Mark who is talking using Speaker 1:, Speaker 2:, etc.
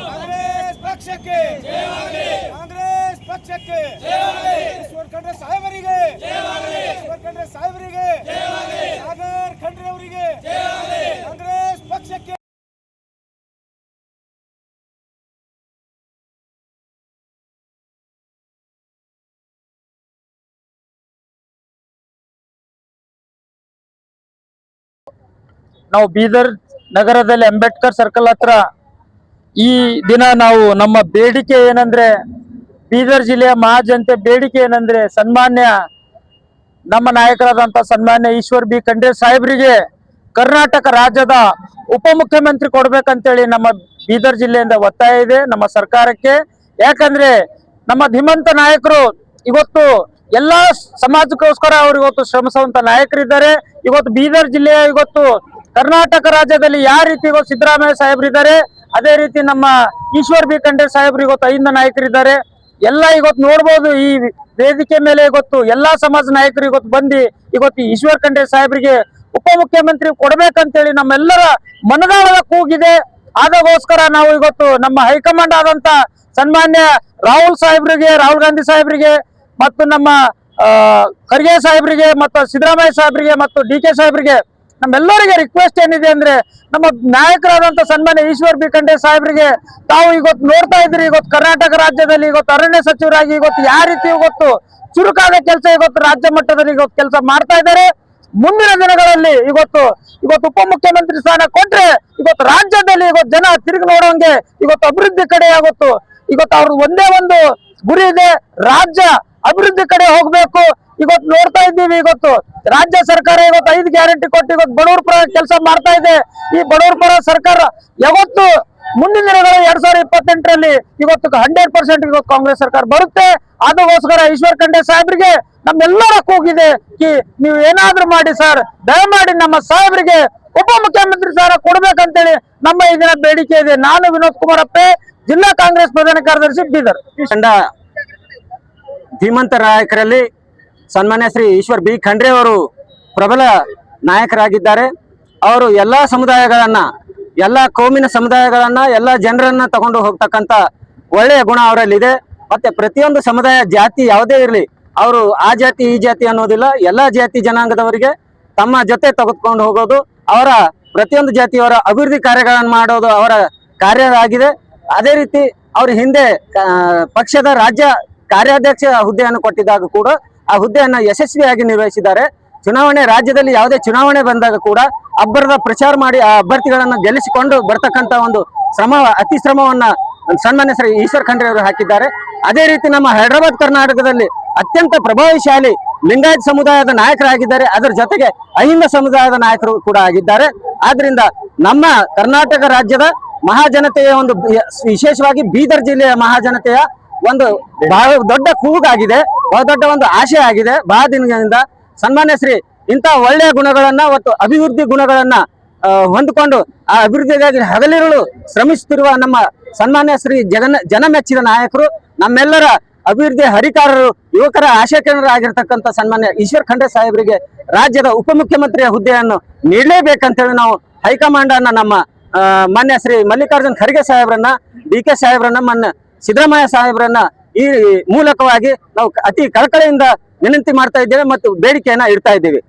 Speaker 1: ಕಾಂಗ್ರೆಸ್ ಪಕ್ಷಕ್ಕೆ ಕಾಂಗ್ರೆಸ್ ಪಕ್ಷಕ್ಕೆ ಈಶ್ವರ್ ಖಂಡ್ರೆ ಸಾಹೇಬರಿಗೆ ಈಶ್ವರ್ ಖಂಡ್ರೆ ಸಾಹೇಬರಿಗೆ ಸಾಗರ್ ಖಂಡ್ರೆ ಅವರಿಗೆ ಕಾಂಗ್ರೆಸ್ ಪಕ್ಷಕ್ಕೆ
Speaker 2: ನಾವು ಬೀದರ್ ನಗರದಲ್ಲಿ ಅಂಬೇಡ್ಕರ್ ಸರ್ಕಲ್ ಹತ್ರ ಈ ದಿನ ನಾವು ನಮ್ಮ ಬೇಡಿಕೆ ಏನಂದ್ರೆ ಬೀದರ್ ಜಿಲ್ಲೆಯ ಮಹಾಜನತೆ ಬೇಡಿಕೆ ಏನಂದ್ರೆ ಸನ್ಮಾನ್ಯ ನಮ್ಮ ನಾಯಕರಾದಂತ ಸನ್ಮಾನ್ಯ ಈಶ್ವರ್ ಬಿ ಖಂಡ್ರೆ ಸಾಹೇಬರಿಗೆ ಕರ್ನಾಟಕ ರಾಜ್ಯದ ಉಪಮುಖ್ಯಮಂತ್ರಿ ಕೊಡ್ಬೇಕಂತೇಳಿ ನಮ್ಮ ಬೀದರ್ ಜಿಲ್ಲೆಯಿಂದ ಒತ್ತಾಯ ಇದೆ ನಮ್ಮ ಸರ್ಕಾರಕ್ಕೆ. ಯಾಕಂದ್ರೆ ನಮ್ಮ ಧೀಮಂತ ನಾಯಕರು ಇವತ್ತು ಎಲ್ಲಾ ಸಮಾಜಕ್ಕೋಸ್ಕರ ಅವರು ಇವತ್ತು ಶ್ರಮಿಸುವಂತ ನಾಯಕರಿದ್ದಾರೆ. ಇವತ್ತು ಬೀದರ್ ಜಿಲ್ಲೆಯ ಇವತ್ತು ಕರ್ನಾಟಕ ರಾಜ್ಯದಲ್ಲಿ ಯಾವ ರೀತಿ ಇವತ್ತು ಸಿದ್ದರಾಮಯ್ಯ ಸಾಹೇಬ್ರಿದ್ದಾರೆ, ಅದೇ ರೀತಿ ನಮ್ಮ ಈಶ್ವರ್ ಬಿ ಖಂಡ್ರೆ ಸಾಹೇಬ್ರು ಇವತ್ತು 5 ನಾಯಕರಿದ್ದಾರೆ. ಎಲ್ಲ ಇವತ್ತು ನೋಡ್ಬೋದು ಈ ವೇದಿಕೆ ಮೇಲೆ ಇವತ್ತು ಎಲ್ಲಾ ಸಮಾಜ ನಾಯಕರು ಇವತ್ತು ಬಂದು ಇವತ್ತು ಈಶ್ವರ್ ಖಂಡ್ರೆ ಸಾಹೇಬ್ರಿಗೆ ಉಪಮುಖ್ಯಮಂತ್ರಿ ಕೊಡ್ಬೇಕಂತೇಳಿ ನಮ್ಮೆಲ್ಲರ ಮನದಾಳದ ಕೂಗಿದೆ. ಅದಕ್ಕೋಸ್ಕರ ನಾವು ಇವತ್ತು ನಮ್ಮ ಹೈಕಮಾಂಡ್ ಆದಂತ ಸನ್ಮಾನ್ಯ ರಾಹುಲ್ ಗಾಂಧಿ ಸಾಹೇಬ್ರಿಗೆ ಮತ್ತು ನಮ್ಮ ಖರ್ಗೆ ಸಾಹೇಬ್ರಿಗೆ ಮತ್ತು ಸಿದ್ದರಾಮಯ್ಯ ಸಾಹೇಬ್ರಿಗೆ ಮತ್ತು DK ಸಾಹೇಬ್ರಿಗೆ ನಮ್ಮೆಲ್ಲರಿಗೆ ರಿಕ್ವೆಸ್ಟ್ ಏನಿದೆ ಅಂದ್ರೆ ನಮ್ಮ ನಾಯಕರಾದಂತ ಸನ್ಮಾನ್ಯ ಈಶ್ವರ್ ಬಿ ಖಂಡ್ರೆ ಸಾಹೇಬ್ರಿಗೆ ತಾವು ಇವತ್ತು ನೋಡ್ತಾ ಇದ್ರಿ ಇವತ್ತು ಕರ್ನಾಟಕ ರಾಜ್ಯದಲ್ಲಿ ಇವತ್ತು ಅರಣ್ಯ ಸಚಿವರಾಗಿ ಇವತ್ತು ಯಾವ ರೀತಿ ಇವತ್ತು ಚುರುಕಾದ ಕೆಲಸ ಇವತ್ತು ರಾಜ್ಯ ಮಟ್ಟದಲ್ಲಿ ಇವತ್ತು ಕೆಲಸ ಮಾಡ್ತಾ ಇದ್ದಾರೆ. ಮುಂದಿನ ದಿನಗಳಲ್ಲಿ ಇವತ್ತು ಉಪಮುಖ್ಯಮಂತ್ರಿ ಸ್ಥಾನ ಕೊಟ್ರೆ ಇವತ್ತು ರಾಜ್ಯದಲ್ಲಿ ಇವತ್ತು ಜನ ತಿರುಗಿ ನೋಡುವಂಗೆ ಇವತ್ತು ಅಭಿವೃದ್ಧಿ ಕಡೆ ಇವತ್ತು ಅವ್ರ ಒಂದೇ ಒಂದು ಗುರಿ ಇದೆ, ರಾಜ್ಯ ಅಭಿವೃದ್ಧಿ ಕಡೆ ಹೋಗ್ಬೇಕು. ಇವತ್ತು ನೋಡ್ತಾ ಇದ್ದೀವಿ ಇವತ್ತು ರಾಜ್ಯ ಸರ್ಕಾರ ಇವತ್ತು 5 ಗ್ಯಾರಂಟಿ ಕೊಟ್ಟು ಇವತ್ತು ಬಡವರ ಪರ ಕೆಲಸ ಮಾಡ್ತಾ ಇದೆ. ಈ ಬಡವರ ಪರ ಸರ್ಕಾರ ಯಾವತ್ತು ಮುಂದಿನ ದಿನಗಳು 2028ರಲ್ಲಿ ಇವತ್ತು 100% ಇವತ್ತು ಕಾಂಗ್ರೆಸ್ ಸರ್ಕಾರ ಬರುತ್ತೆ. ಅದಕ್ಕೋಸ್ಕರ ಈಶ್ವರ್ ಖಂಡ್ರೆ ಸಾಹೇಬ್ರಿಗೆ ನಮ್ಮೆಲ್ಲರ ಕೂಗಿದೆ ನೀವು ಏನಾದ್ರೂ ಮಾಡಿ ಸರ್, ದಯಮಾಡಿ ನಮ್ಮ ಸಾಹೇಬ್ರಿಗೆ ಉಪಮುಖ್ಯಮಂತ್ರಿ ಸ್ಥಾನ ಕೊಡ್ಬೇಕಂತೇಳಿ ನಮ್ಮ ಈ ದಿನ ಬೇಡಿಕೆ ಇದೆ. ನಾನು ವಿನೋದ್ ಕುಮಾರ್ ಅಪ್ಪೆ, ಜಿಲ್ಲಾ ಕಾಂಗ್ರೆಸ್ ಪ್ರಧಾನ ಕಾರ್ಯದರ್ಶಿ ಬೀದರ್.
Speaker 3: ಧೀಮಂತ ನಾಯಕರಲ್ಲಿ ಸನ್ಮಾನ್ಯ ಶ್ರೀ ಈಶ್ವರ್ ಬಿ ಖಂಡ್ರೆ ಅವರು ಪ್ರಬಲ ನಾಯಕರಾಗಿದ್ದಾರೆ. ಅವರು ಎಲ್ಲಾ ಸಮುದಾಯಗಳನ್ನ, ಎಲ್ಲಾ ಕೋಮಿನ ಸಮುದಾಯಗಳನ್ನ, ಎಲ್ಲಾ ಜನರನ್ನ ತಗೊಂಡು ಹೋಗ್ತಕ್ಕಂತ ಒಳ್ಳೆಯ ಗುಣ ಅವರಲ್ಲಿದೆ. ಮತ್ತೆ ಪ್ರತಿಯೊಂದು ಸಮುದಾಯ ಜಾತಿ ಯಾವುದೇ ಇರಲಿ, ಅವರು ಆ ಜಾತಿ ಈ ಜಾತಿ ಅನ್ನೋದಿಲ್ಲ, ಎಲ್ಲಾ ಜಾತಿ ಜನಾಂಗದವರಿಗೆ ತಮ್ಮ ಜೊತೆ ತೆಗೆದುಕೊಂಡು ಹೋಗೋದು, ಅವರ ಪ್ರತಿಯೊಂದು ಜಾತಿಯವರ ಅಭಿವೃದ್ಧಿ ಕಾರ್ಯಗಳನ್ನು ಮಾಡೋದು ಅವರ ಕಾರ್ಯ ಆಗಿದೆ. ಅದೇ ರೀತಿ ಅವರು ಹಿಂದೆ ಪಕ್ಷದ ರಾಜ್ಯ ಕಾರ್ಯಾಧ್ಯಕ್ಷ ಹುದ್ದೆಯನ್ನು ಕೊಟ್ಟಿದ್ದಾಗ ಕೂಡ ಆ ಹುದ್ದೆಯನ್ನು ಯಶಸ್ವಿಯಾಗಿ ನಿರ್ವಹಿಸಿದ್ದಾರೆ. ಚುನಾವಣೆ ರಾಜ್ಯದಲ್ಲಿ ಯಾವುದೇ ಚುನಾವಣೆ ಬಂದಾಗ ಕೂಡ ಅಬ್ಬರದ ಪ್ರಚಾರ ಮಾಡಿ ಆ ಅಭ್ಯರ್ಥಿಗಳನ್ನು ಗೆಲ್ಲಿಸಿಕೊಂಡು ಬರ್ತಕ್ಕಂಥ ಒಂದು ಅತಿ ಶ್ರಮವನ್ನ ಸನ್ಮಾನ್ಯ ಶ್ರೀ ಈಶ್ವರ್ ಖಂಡ್ರೆ ಅವರು ಹಾಕಿದ್ದಾರೆ. ಅದೇ ರೀತಿ ನಮ್ಮ ಹೈದರಾಬಾದ್ ಕರ್ನಾಟಕದಲ್ಲಿ ಅತ್ಯಂತ ಪ್ರಭಾವಶಾಲಿ ಲಿಂಗಾಯತ್ ಸಮುದಾಯದ ನಾಯಕರಾಗಿದ್ದಾರೆ. ಅದರ ಜೊತೆಗೆ ಅಹಿಂದ ಸಮುದಾಯದ ನಾಯಕರು ಕೂಡ ಆಗಿದ್ದಾರೆ. ಆದ್ರಿಂದ ನಮ್ಮ ಕರ್ನಾಟಕ ರಾಜ್ಯದ ಮಹಾಜನತೆಯ ಒಂದು, ವಿಶೇಷವಾಗಿ ಬೀದರ್ ಜಿಲ್ಲೆಯ ಮಹಾಜನತೆಯ ಒಂದು ಬಹಳ ದೊಡ್ಡ ಕೂಗಾಗಿದೆ, ಬಹಳ ದೊಡ್ಡ ಒಂದು ಆಶೆ ಆಗಿದೆ. ಬಹಳ ದಿನಗಳಿಂದ ಸನ್ಮಾನ್ಯ ಶ್ರೀ ಇಂಥ ಒಳ್ಳೆಯ ಗುಣಗಳನ್ನ ಮತ್ತು ಅಭಿವೃದ್ಧಿ ಗುಣಗಳನ್ನ ಹೊಂದಿಕೊಂಡು ಆ ಅಭಿವೃದ್ಧಿಗಾಗಿ ಹಗಲಿರುಳು ಶ್ರಮಿಸುತ್ತಿರುವ ನಮ್ಮ ಸನ್ಮಾನ್ಯ ಶ್ರೀ ಜನಮೆಚ್ಚಿದ ನಾಯಕರು, ನಮ್ಮೆಲ್ಲರ ಅಭಿವೃದ್ಧಿ ಹರಿಕಾರರು, ಯುವಕರ ಆಶಯ ಕೇಂದ್ರರಾಗಿರ್ತಕ್ಕಂಥ ಸನ್ಮಾನ್ಯ ಈಶ್ವರ್ ಖಂಡ್ರೆ ಸಾಹೇಬರಿಗೆ ರಾಜ್ಯದ ಉಪಮುಖ್ಯಮಂತ್ರಿಯ ಹುದ್ದೆಯನ್ನು ನೀಡಲೇಬೇಕಂತೇಳಿ ನಾವು ಹೈಕಮಾಂಡ್ ಅನ್ನ ನಮ್ಮ ಮಾನ್ಯ ಶ್ರೀ ಮಲ್ಲಿಕಾರ್ಜುನ್ ಖರ್ಗೆ ಸಾಹೇಬ್ರನ್ನ, DK ಸಾಹೇಬ್ರನ್ನ, ಮಾನ್ಯ ಸಿದ್ದರಾಮಯ್ಯ ಸಾಹೇಬ್ರನ್ನ ಈ ಮೂಲಕವಾಗಿ ನಾವು ಅತಿ ಕಳಕಳಿಯಿಂದ ವಿನಂತಿ ಮಾಡ್ತಾ ಇದ್ದೇವೆ ಮತ್ತು ಬೇಡಿಕೆಯನ್ನ ಇಡ್ತಾ ಇದ್ದೇವೆ.